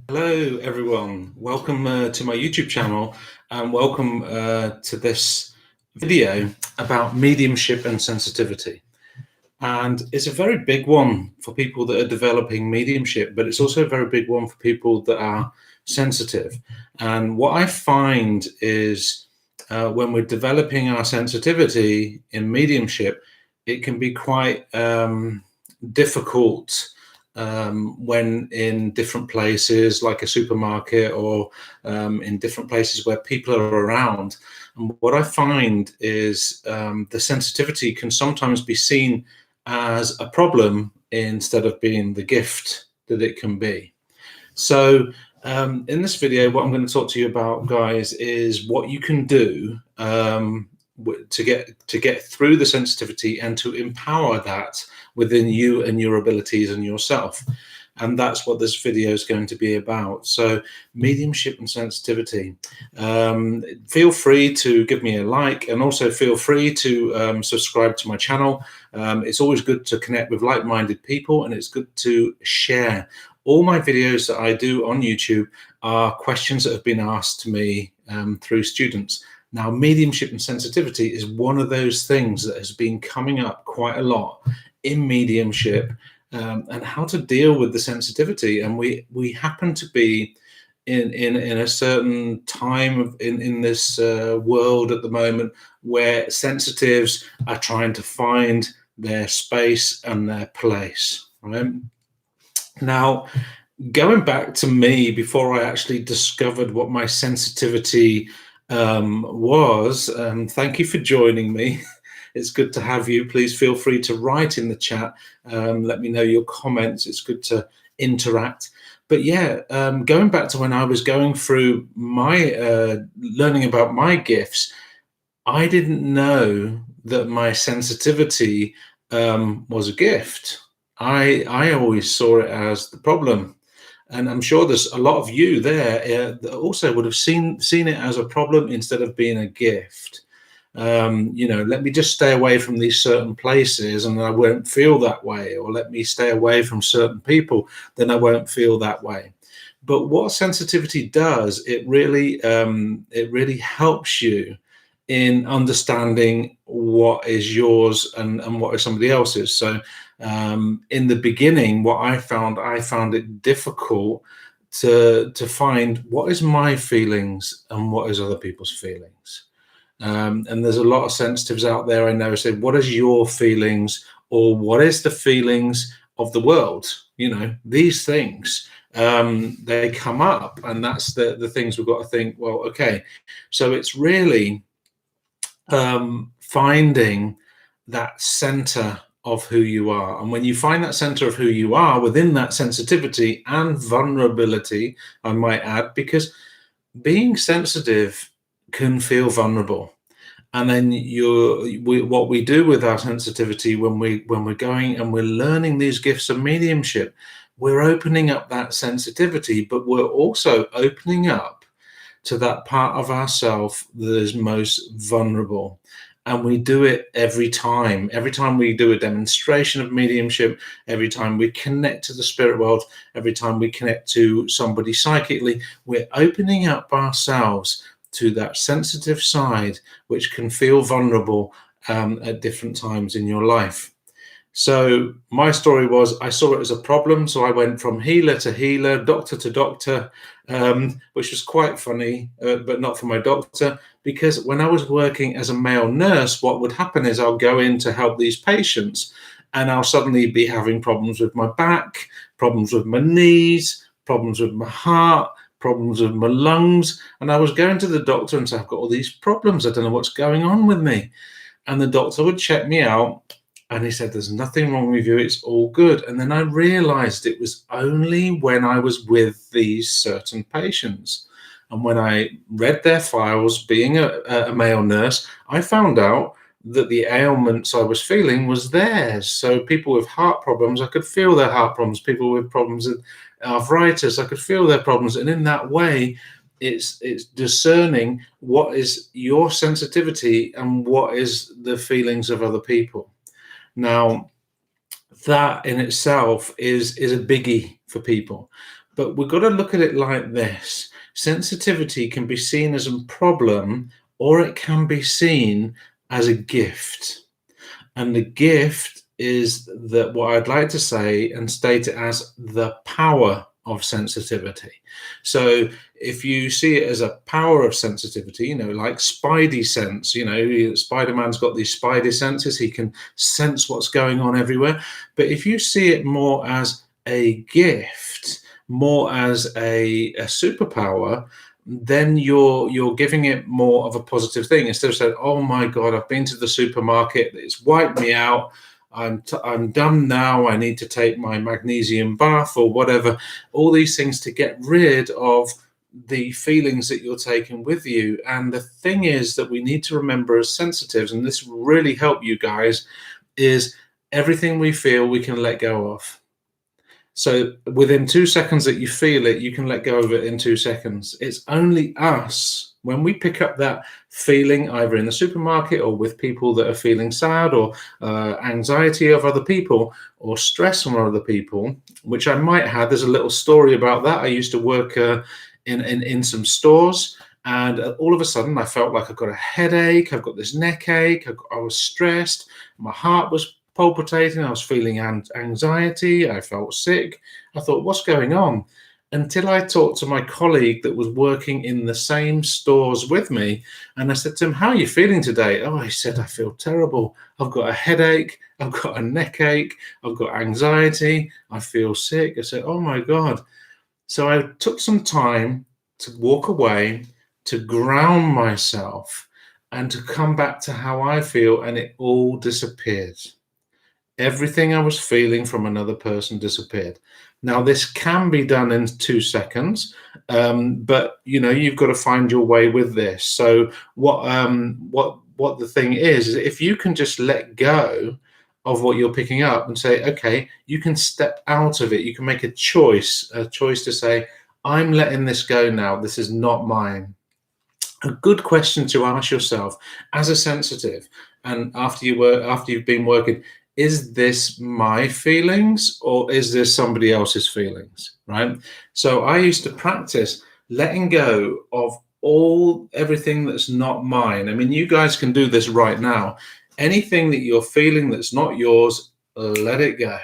Hello, everyone. Welcome to my YouTube channel, and welcome to this video about mediumship and sensitivity. And it's a very big one for people that are developing mediumship, but it's also a very big one for people that are sensitive. And what I find is when we're developing our sensitivity in mediumship, it can be quite difficult when in different places like a supermarket or in different places where people are around. And what I find is the sensitivity can sometimes be seen as a problem instead of being the gift that it can be. So in this video, what I'm going to talk to you about, guys, is what you can do to get through the sensitivity and to empower that within you and your abilities and yourself. And that's what this video is going to be about. So mediumship and sensitivity. Feel free to give me a like, and also feel free to subscribe to my channel. It's always good to connect with like-minded people, and it's good to share. All my videos that I do on YouTube are questions that have been asked to me through students. Now, mediumship and sensitivity is one of those things that has been coming up quite a lot in mediumship, and how to deal with the sensitivity. And we happen to be in a certain time in this world at the moment where sensitives are trying to find their space and their place, right? Now, going back to me before I actually discovered what my sensitivity was, thank you for joining me. It's good to have you. Please feel free to write in the chat. Let me know your comments. It's good to interact. But yeah, going back to when I was going through my learning about my gifts, I didn't know that my sensitivity was a gift. I always saw it as the problem. And I'm sure there's a lot of you there that also would have seen it as a problem instead of being a gift. Let me just stay away from these certain places and I won't feel that way, or let me stay away from certain people, then I won't feel that way. But what sensitivity does, it really helps you in understanding what is yours and what is somebody else's. So in the beginning, what I found it difficult to find what is my feelings and what is other people's feelings. And there's a lot of sensitives out there I know say, what is your feelings, or what is the feelings of the world? These things, they come up, and that's the things we've got to think, well, okay, so it's really finding that center of who you are. And when you find that center of who you are within that sensitivity and vulnerability, I might add, because being sensitive can feel vulnerable. And then what we do with our sensitivity when we're going and we're learning these gifts of mediumship, we're opening up that sensitivity, but we're also opening up to that part of ourself that is most vulnerable. And we do it every time we do a demonstration of mediumship, every time we connect to the spirit world, every time we connect to somebody psychically, we're opening up ourselves to that sensitive side, which can feel vulnerable at different times in your life. So my story was, I saw it as a problem. So I went from healer to healer, doctor to doctor, which was quite funny, but not for my doctor, because when I was working as a male nurse, what would happen is I'll go in to help these patients and I'll suddenly be having problems with my back, problems with my knees, problems with my heart, problems with my lungs. And I was going to the doctor and say, I've got all these problems. I don't know what's going on with me. And the doctor would check me out. And he said, there's nothing wrong with you. It's all good. And then I realized it was only when I was with these certain patients. And when I read their files, being a male nurse, I found out that the ailments I was feeling was theirs. So people with heart problems, I could feel their heart problems. People with problems with arthritis, I could feel their problems. And in that way, it's discerning what is your sensitivity and what is the feelings of other people. Now, that in itself is a biggie for people. But we've got to look at it like this. Sensitivity can be seen as a problem, or it can be seen as a gift. And the gift is that what I'd like to say and state it as the power of sensitivity. So if you see it as a power of sensitivity, like Spidey sense, Spider-Man's got these Spidey senses, he can sense what's going on everywhere. But if you see it more as a gift, more as a superpower, then you're giving it more of a positive thing, instead of saying, oh my God, I've been to the supermarket, it's wiped me out, I'm done now, I need to take my magnesium bath or whatever, all these things to get rid of the feelings that you're taking with you. And the thing is that we need to remember as sensitives, and this will really help you guys, is everything we feel we can let go of. So within 2 seconds that you feel it, you can let go of it in 2 seconds. It's only us, when we pick up that feeling, either in the supermarket or with people that are feeling sad, or anxiety of other people, or stress from other people, which I might have. There's a little story about that. I used to work in some stores, and all of a sudden I felt like I've got a headache, I've got this neck ache, I was stressed, my heart was palpitating, I was feeling anxiety, I felt sick. I thought, what's going on? Until I talked to my colleague that was working in the same stores with me, and I said to him, how are you feeling today? Oh, he said, I feel terrible. I've got a headache, I've got a neck ache, I've got anxiety, I feel sick. I said, oh my God. So I took some time to walk away, to ground myself, and to come back to how I feel, and it all disappeared. Everything I was feeling from another person disappeared. Now, this can be done in 2 seconds, but you've got to find your way with this. So what the thing is if you can just let go of what you're picking up and say, okay, you can step out of it. You can make a choice to say, I'm letting this go now. This is not mine. A good question to ask yourself as a sensitive, and after you've been working, is this my feelings or is this somebody else's feelings, right? So I used to practice letting go of everything that's not mine. I mean, you guys can do this right now. Anything that you're feeling that's not yours, let it go.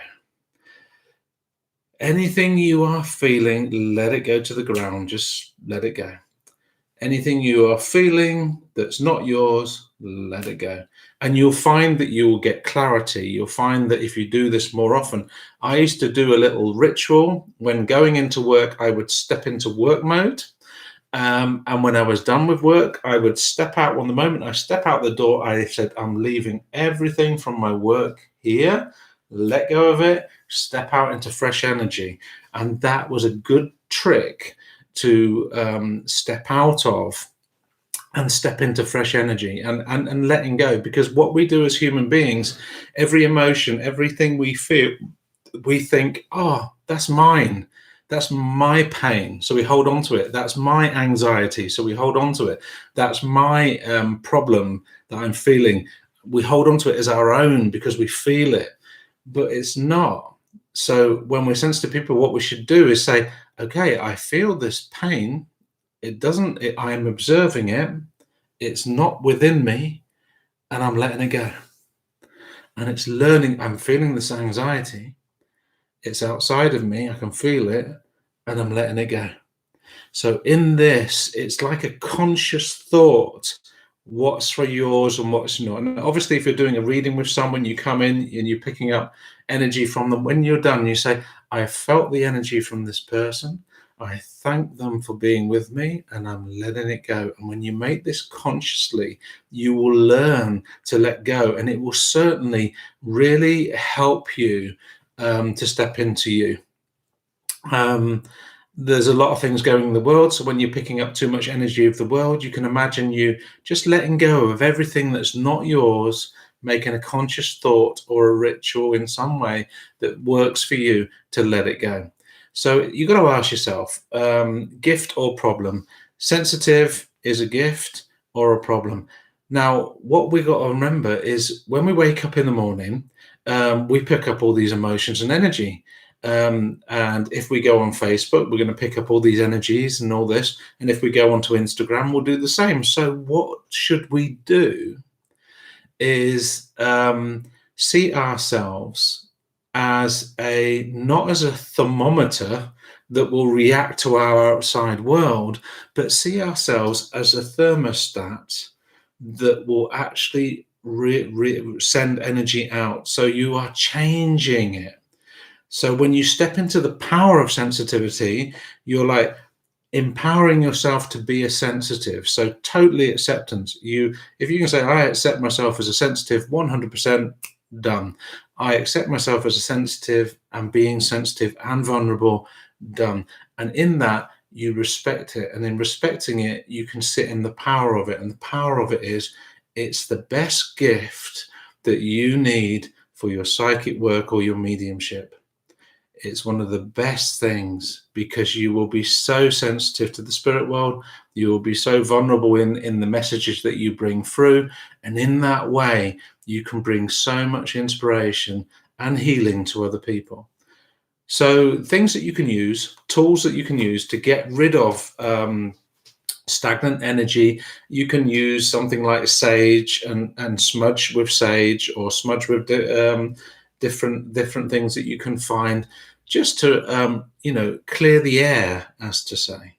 Anything you are feeling, let it go to the ground. Just let it go. Anything you are feeling that's not yours, let it go. And you'll find that you will get clarity. You'll find that if you do this more often. I used to do a little ritual. When going into work, I would step into work mode. And when I was done with work, I would step out. Well, the moment I step out the door, I said, I'm leaving everything from my work here. Let go of it. Step out into fresh energy. And that was a good trick to step out of and step into fresh energy and letting go. Because what we do as human beings, every emotion, everything we feel, we think, oh, that's mine. That's my pain. So we hold on to it. That's my anxiety. So we hold on to it. That's my problem that I'm feeling. We hold on to it as our own because we feel it, but it's not. So when we're sensitive people, what we should do is say, okay, I feel this pain. I am observing it. It's not within me, and I'm letting it go. And it's learning. I'm feeling this anxiety. It's outside of me. I can feel it, and I'm letting it go. So in this, it's like a conscious thought. What's for yours and what's not. And obviously, if you're doing a reading with someone, you come in and you're picking up energy from them. When you're done, you say, I felt the energy from this person. I thank them for being with me, and I'm letting it go. And when you make this consciously, you will learn to let go, and it will certainly really help you to step into you. There's a lot of things going in the world. So when you're picking up too much energy of the world, you can imagine you just letting go of everything that's not yours, making a conscious thought or a ritual in some way that works for you to let it go. So you got to ask yourself, gift or problem? Sensitive is a gift or a problem? Now, what we got to remember is when we wake up in the morning, we pick up all these emotions and energy. And if we go on Facebook, we're going to pick up all these energies and all this. And if we go onto Instagram, we'll do the same. So what should we do is see ourselves as not as a thermometer that will react to our outside world, but see ourselves as a thermostat that will actually send energy out. So you are changing it. So when you step into the power of sensitivity, you're like empowering yourself to be a sensitive. So totally acceptance. If you can say, I accept myself as a sensitive, 100% done. I accept myself as a sensitive, and being sensitive and vulnerable, done. And in that, you respect it. And in respecting it, you can sit in the power of it. And the power of it is, it's the best gift that you need for your psychic work or your mediumship. It's one of the best things, because you will be so sensitive to the spirit world. You will be so vulnerable in the messages that you bring through. And in that way, you can bring so much inspiration and healing to other people. So things that you can use, tools that you can use to get rid of stagnant energy. You can use something like sage and smudge with sage, or smudge with different things that you can find, just to clear the air, as to say.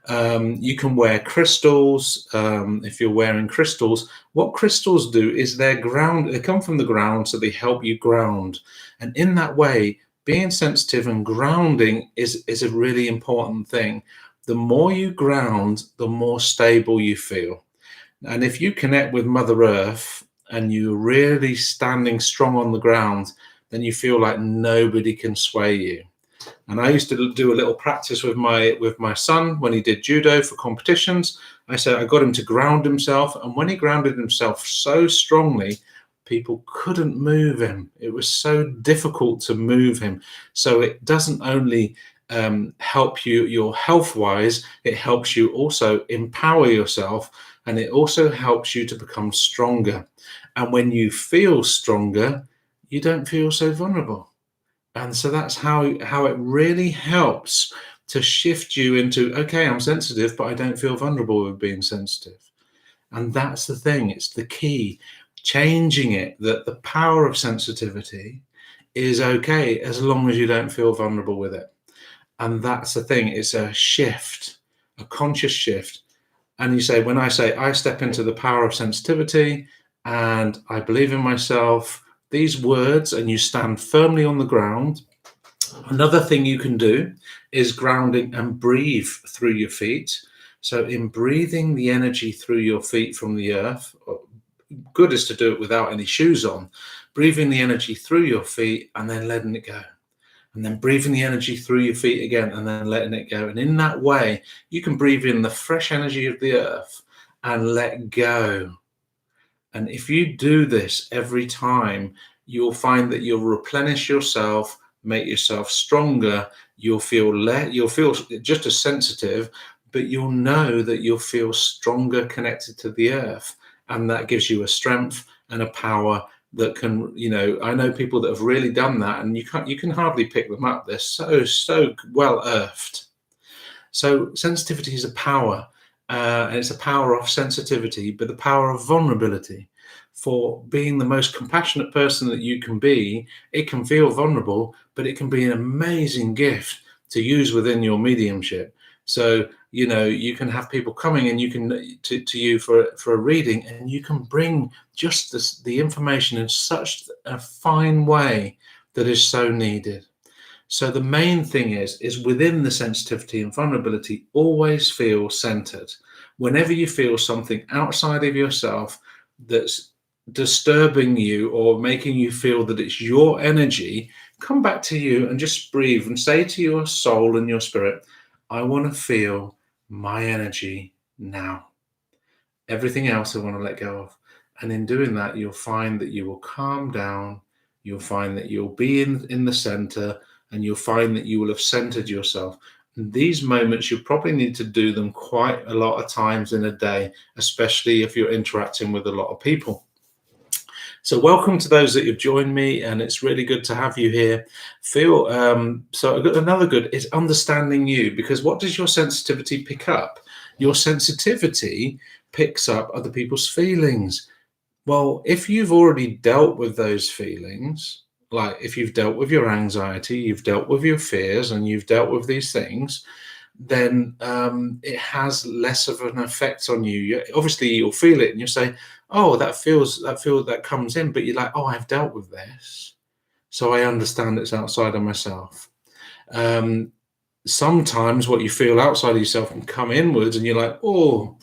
You can wear crystals. If you're wearing crystals, what crystals do is they come from the ground, so they help you ground. And in that way, being sensitive and grounding is a really important thing. The more you ground, the more stable you feel. And if you connect with Mother Earth and you're really standing strong on the ground, then you feel like nobody can sway you. And I used to do a little practice with my son when he did judo for competitions. I said I got him to ground himself, and when he grounded himself so strongly, people couldn't move him. It was so difficult to move him. So it doesn't only help you your health wise, it helps you also empower yourself, and it also helps you to become stronger. And when you feel stronger, you don't feel so vulnerable. And so that's how it really helps to shift you into, okay, I'm sensitive, but I don't feel vulnerable with being sensitive. And that's the thing. It's the key. Changing it, that the power of sensitivity is okay as long as you don't feel vulnerable with it. And that's the thing. It's a shift, a conscious shift. And you say, when I say I step into the power of sensitivity and I believe in myself, these words, and you stand firmly on the ground. Another thing you can do is grounding and breathe through your feet. So in breathing the energy through your feet from the earth, good is to do it without any shoes on, breathing the energy through your feet and then letting it go. And then breathing the energy through your feet again and then letting it go. And in that way, you can breathe in the fresh energy of the earth and let go. And if you do this every time, you'll find that you'll replenish yourself, make yourself stronger. You'll feel just as sensitive, but you'll know that you'll feel stronger connected to the earth. And that gives you a strength and a power that can, I know people that have really done that, and you can hardly pick them up. They're so well earthed. So sensitivity is a power, and it's a power of sensitivity, but the power of vulnerability. For being the most compassionate person that you can be, it can feel vulnerable, but it can be an amazing gift to use within your mediumship. So, you can have people coming and you can to you for a reading, and you can bring just the information in such a fine way that is so needed. So the main thing is within the sensitivity and vulnerability, always feel centered. Whenever you feel something outside of yourself that's disturbing you or making you feel that it's your energy, come back to you and just breathe and say to your soul and your spirit, I want to feel my energy now. Everything else I want to let go of. And in doing that, you'll find that you will calm down. You'll find that you'll be in the center, and you'll find that you will have centered yourself. And these moments, you probably need to do them quite a lot of times in a day, especially if you're interacting with a lot of people. So welcome to those that have joined me, and it's really good to have you here. Feel so another good is understanding you, because what does your sensitivity pick up? Your sensitivity picks up other people's feelings. Well, if you've already dealt with those feelings, like if you've dealt with your anxiety, you've dealt with your fears, and you've dealt with these things, then it has less of an effect on you. Obviously, you'll feel it, and you'll say, "Oh, that comes in," but you're like, "Oh, I've dealt with this, so I understand it's outside of myself." Um, Sometimes what you feel outside of yourself can come inwards, and you're like, "Oh,"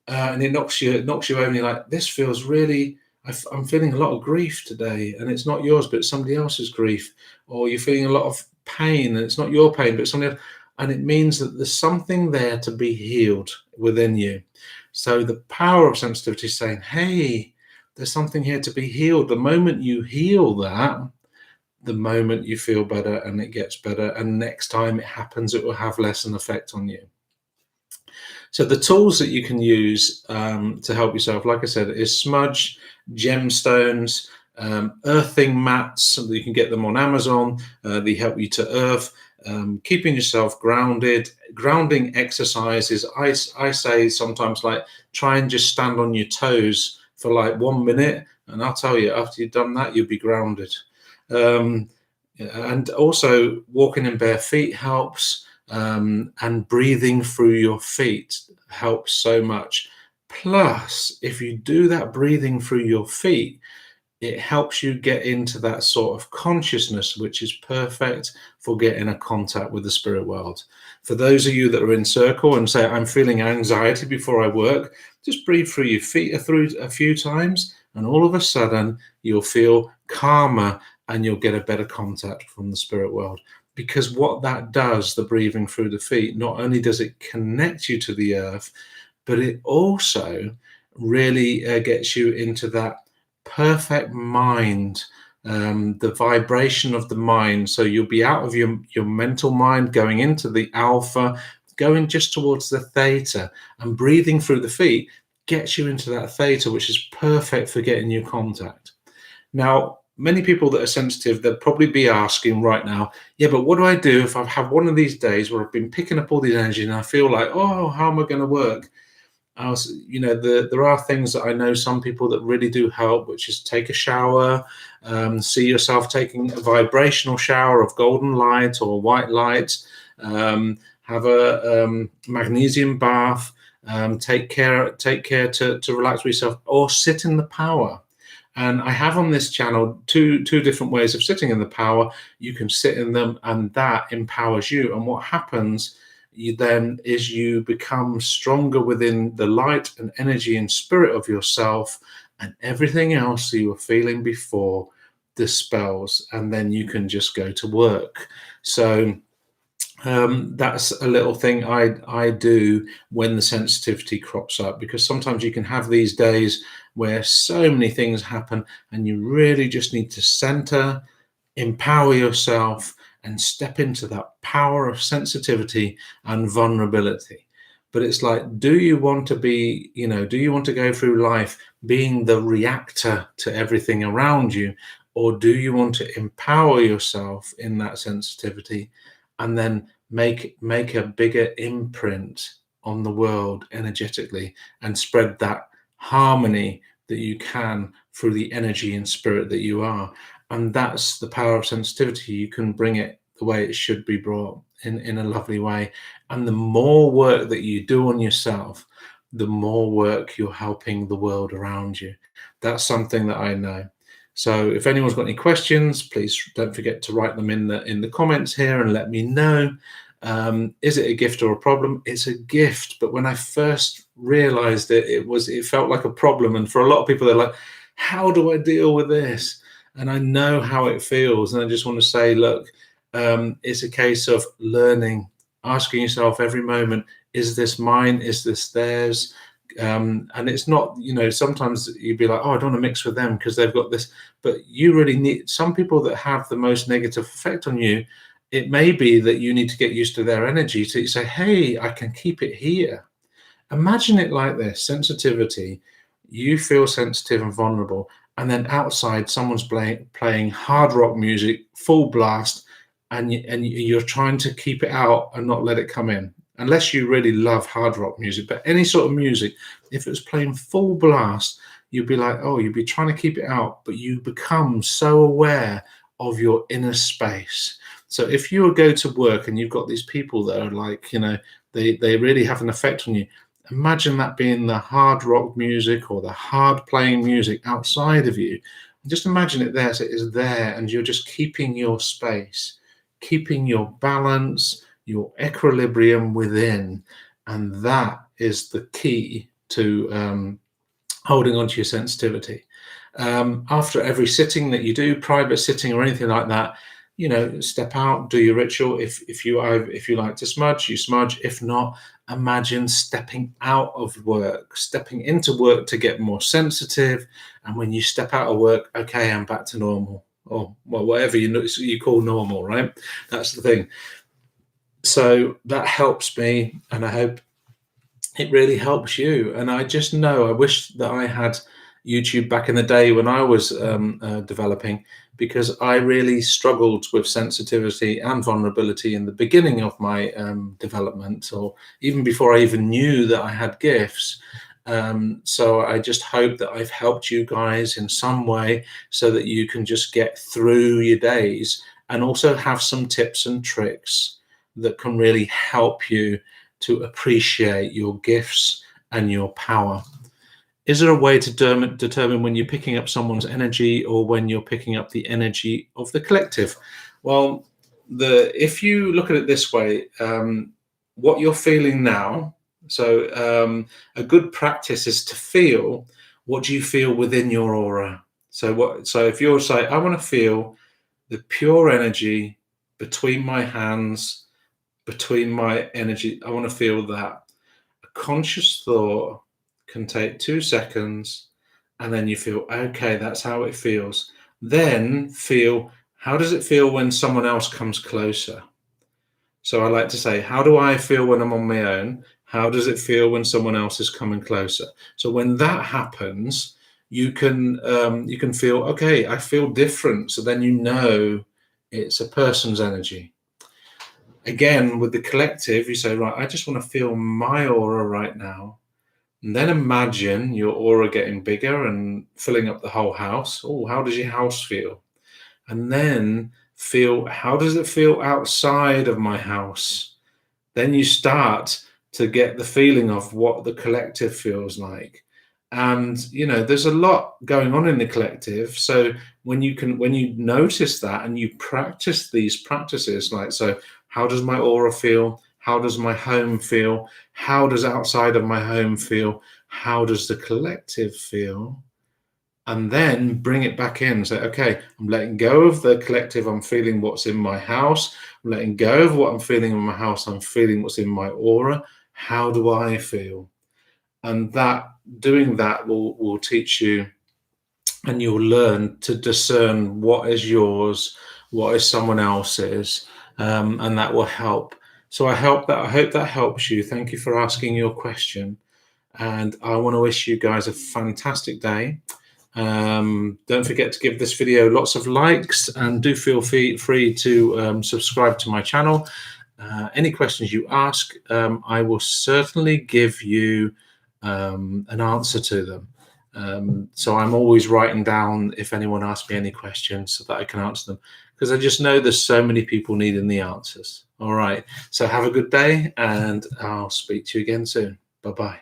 and it knocks you over, and you're like, "This feels really." I'm feeling a lot of grief today, and it's not yours, but it's somebody else's grief. Or you're feeling a lot of pain, and it's not your pain, but somebody else. And it means that there's something there to be healed within you. So the power of sensitivity is saying, hey, there's something here to be healed. The moment you heal that, the moment you feel better, and it gets better. And next time it happens, it will have less an effect on you. So the tools that you can use to help yourself, like I said, is smudge, gemstones, earthing mats. So you can get them on Amazon. They help you to earth. Keeping yourself grounded, grounding exercises. I say sometimes, like, try and just stand on your toes for like 1 minute, and I'll tell you, after you've done that, you'll be grounded. And also walking in bare feet helps, and breathing through your feet helps so much. Plus, if you do that breathing through your feet, it helps you get into that sort of consciousness, which is perfect for getting a contact with the spirit world. For those of you that are in circle and say, I'm feeling anxiety before I work, just breathe through your feet through a few times, and all of a sudden you'll feel calmer, and you'll get a better contact from the spirit world. Because what that does, the breathing through the feet, not only does it connect you to the earth, but it also really gets you into that perfect mind, the vibration of the mind. So you'll be out of your mental mind, going into the alpha, going just towards the theta, and breathing through the feet gets you into that theta, which is perfect for getting you contact. Now, many people that are sensitive, they'll probably be asking right now, yeah, but what do I do if I have one of these days where I've been picking up all these energy and I feel like, oh, how am I going to work? There are things that I know some people that really do help, which is take a shower, see yourself taking a vibrational shower of golden light or white light, have a magnesium bath, take care to relax with yourself, or sit in the power. And I have on this channel two different ways of sitting in the power. You can sit in them, and that empowers you. And what happens then is you become stronger within the light and energy and spirit of yourself, and everything else that you were feeling before dispels, and then you can just go to work. So that's a little thing I do when the sensitivity crops up, because sometimes you can have these days where so many things happen, and you really just need to center, empower yourself, and step into that power of sensitivity and vulnerability. But it's like, do you want to go through life being the reactor to everything around you, or do you want to empower yourself in that sensitivity and then make a bigger imprint on the world energetically, and spread that harmony that you can through the energy and spirit that you are? And that's the power of sensitivity. You can bring it the way it should be brought, in a lovely way. And the more work that you do on yourself, the more work you're helping the world around you. That's something that I know. So if anyone's got any questions, please don't forget to write them in the comments here and let me know. Is it a gift or a problem? It's a gift. But when I first realized it felt like a problem. And for a lot of people, they're like, how do I deal with this? And I know how it feels. And I just want to say, look, it's a case of learning, asking yourself every moment, is this mine? Is this theirs? And it's not, sometimes you'd be like, oh, I don't want to mix with them because they've got this. But you really need, some people that have the most negative effect on you, it may be that you need to get used to their energy. So you say, hey, I can keep it here. Imagine it like this: sensitivity. You feel sensitive and vulnerable, and then outside someone's playing hard rock music, full blast, and you're trying to keep it out and not let it come in. Unless you really love hard rock music, but any sort of music, if it was playing full blast, you'd be like, oh, you'd be trying to keep it out, but you become so aware of your inner space. So if you go to work and you've got these people that are like, they really have an effect on you, imagine that being the hard rock music or the hard playing music outside of you. Just imagine it there, so it is there, and you're just keeping your space, keeping your balance, your equilibrium within. And that is the key to holding on to your sensitivity. After every sitting that you do, private sitting or anything like that, step out, do your ritual. If you like to smudge, you smudge. If not, imagine stepping out of work, stepping into work to get more sensitive. And when you step out of work, okay, I'm back to normal, or well, whatever you call normal, right? That's the thing. So that helps me, and I hope it really helps you. And I just know, I wish that I had YouTube back in the day when I was developing, because I really struggled with sensitivity and vulnerability in the beginning of my development, or even before I even knew that I had gifts. So I just hope that I've helped you guys in some way so that you can just get through your days, and also have some tips and tricks that can really help you to appreciate your gifts and your power. Is there a way to determine when you're picking up someone's energy or when you're picking up the energy of the collective? Well, if you look at it this way, what you're feeling now, so a good practice is to feel, what do you feel within your aura? So if you're saying, I want to feel the pure energy between my hands, between my energy, I want to feel that. A conscious thought can take 2 seconds, and then you feel, okay, that's how it feels. Then feel, how does it feel when someone else comes closer? So I like to say, how do I feel when I'm on my own? How does it feel when someone else is coming closer? So when that happens, you can feel, okay, I feel different. So then you know it's a person's energy. Again, with the collective, you say, right, I just want to feel my aura right now. And then imagine your aura getting bigger and filling up the whole house. Oh, how does your house feel? And then feel, how does it feel outside of my house? Then you start to get the feeling of what the collective feels like. And, there's a lot going on in the collective. So when you notice that and you practice these practices, like, so how does my aura feel? How does my home feel? How does outside of my home feel? How does the collective feel? And then bring it back in. Say, okay, I'm letting go of the collective. I'm feeling what's in my house. I'm letting go of what I'm feeling in my house. I'm feeling what's in my aura. How do I feel? And doing that will teach you, and you'll learn to discern what is yours, what is someone else's, and that will help. So I hope that helps you. Thank you for asking your question, and I want to wish you guys a fantastic day. Don't forget to give this video lots of likes, and do feel free to subscribe to my channel. Any questions you ask, I will certainly give you an answer to them. So I'm always writing down if anyone asks me any questions so that I can answer them, because I just know there's so many people needing the answers. All right. So have a good day, and I'll speak to you again soon. Bye-bye.